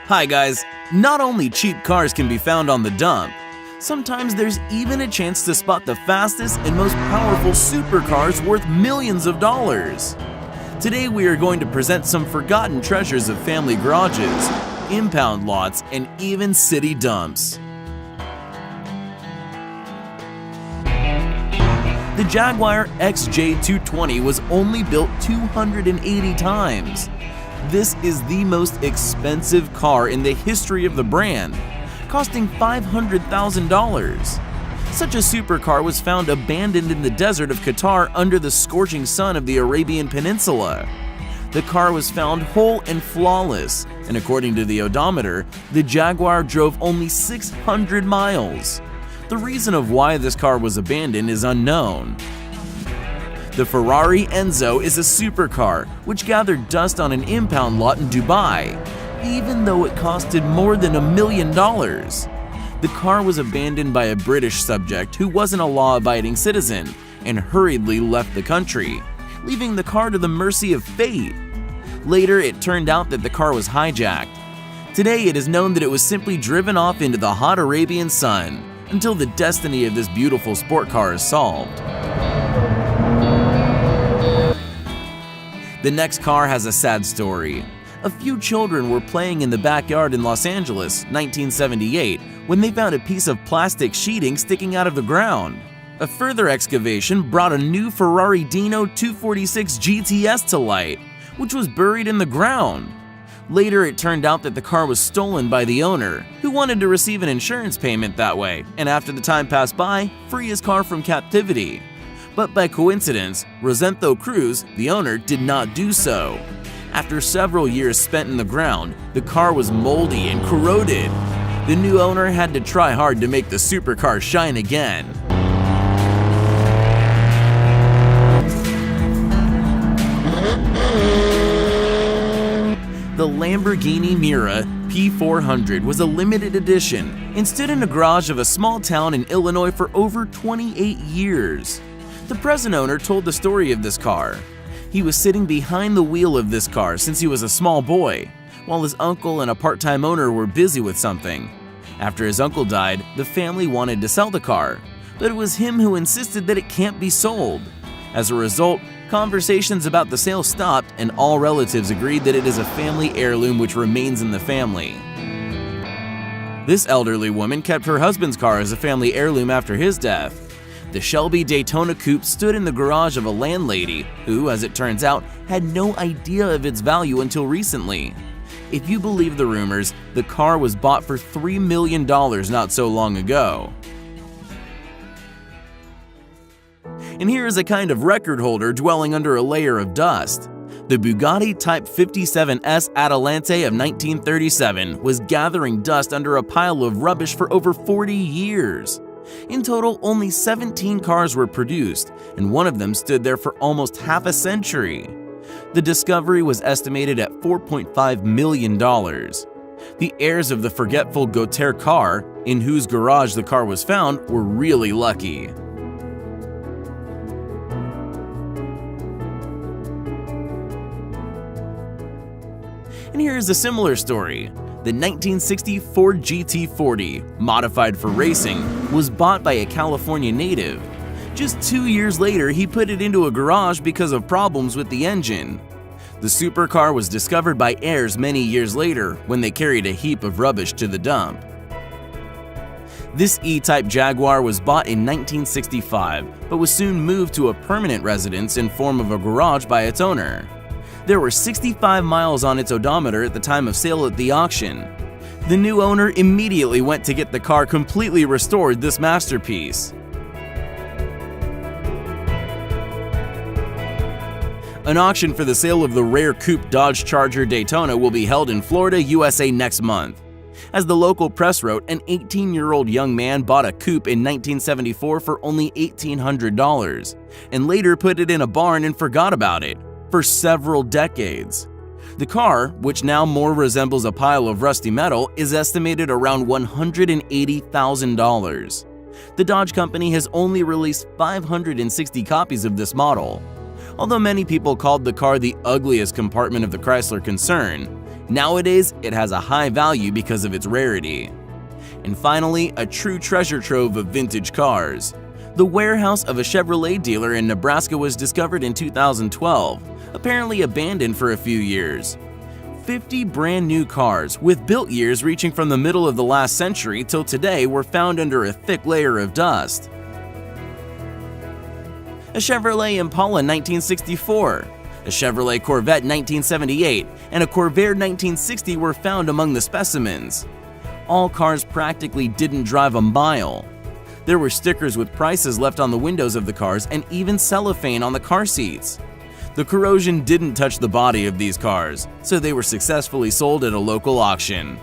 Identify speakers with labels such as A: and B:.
A: Hi guys, not only cheap cars can be found on the dump, sometimes there's even a chance to spot the fastest and most powerful supercars worth millions of dollars. Today we are going to present some forgotten treasures of family garages, impound lots, and even city dumps. The Jaguar XJ220 was only built 280 times. This is the most expensive car in the history of the brand, costing $500,000. Such a supercar was found abandoned in the desert of Qatar under the scorching sun of the Arabian Peninsula. The car was found whole and flawless, and according to the odometer, the Jaguar drove only 600 miles. The reason of why this car was abandoned is unknown. The Ferrari Enzo is a supercar which gathered dust on an impound lot in Dubai, even though it costed more than $1 million. The car was abandoned by a British subject who wasn't a law-abiding citizen and hurriedly left the country, leaving the car to the mercy of fate. Later, it turned out that the car was hijacked. Today, it is known that it was simply driven off into the hot Arabian sun until the destiny of this beautiful sport car is solved. The next car has a sad story. A few children were playing in the backyard in Los Angeles, 1978, when they found a piece of plastic sheeting sticking out of the ground. A further excavation brought a new Ferrari Dino 246 GTS to light, which was buried in the ground. Later, it turned out that the car was stolen by the owner, who wanted to receive an insurance payment that way, and after the time passed by, free his car from captivity. But by coincidence, Rosendo Cruz, the owner, did not do so. After several years spent in the ground, the car was moldy and corroded. The new owner had to try hard to make the supercar shine again. The Lamborghini Miura P400 was a limited edition and stood in a garage of a small town in Illinois for over 28 years. The present owner told the story of this car. He was sitting behind the wheel of this car since he was a small boy, while his uncle and a part-time owner were busy with something. After his uncle died, the family wanted to sell the car, but it was him who insisted that it can't be sold. As a result, conversations about the sale stopped and all relatives agreed that it is a family heirloom which remains in the family. This elderly woman kept her husband's car as a family heirloom after his death. The Shelby Daytona Coupe stood in the garage of a landlady who, as it turns out, had no idea of its value until recently. If you believe the rumors, the car was bought for $3 million not so long ago. And here is a kind of record holder dwelling under a layer of dust. The Bugatti Type 57S Adelante of 1937 was gathering dust under a pile of rubbish for over 40 years. In total, only 17 cars were produced, and one of them stood there for almost half a century. The discovery was estimated at $4.5 million. The heirs of the forgetful Gautier car, in whose garage the car was found, were really lucky. And here is a similar story. The 1960 Ford GT40, modified for racing, was bought by a California native. Just 2 years later, he put it into a garage because of problems with the engine. The supercar was discovered by heirs many years later when they carried a heap of rubbish to the dump. This E-Type Jaguar was bought in 1965, but was soon moved to a permanent residence in form of a garage by its owner. There were 65 miles on its odometer at the time of sale at the auction. The new owner immediately went to get the car completely restored, this masterpiece. An auction for the sale of the rare coupe Dodge Charger Daytona will be held in Florida, USA next month. As the local press wrote, an 18-year-old young man bought a coupe in 1974 for only $1,800 and later put it in a barn and forgot about it for several decades. The car, which now more resembles a pile of rusty metal, is estimated around $180,000. The Dodge company has only released 560 copies of this model. Although many people called the car the ugliest compartment of the Chrysler concern, Nowadays, it has a high value because of its rarity. And finally, a true treasure trove of vintage cars. The warehouse of a Chevrolet dealer in Nebraska was discovered in 2012, apparently abandoned for a few years. 50 brand new cars, with built years reaching from the middle of the last century till today, were found under a thick layer of dust. A Chevrolet Impala 1964, a Chevrolet Corvette 1978, and a Corvair 1960 were found among the specimens. All cars practically didn't drive a mile. There were stickers with prices left on the windows of the cars and even cellophane on the car seats. The corrosion didn't touch the body of these cars, so they were successfully sold at a local auction.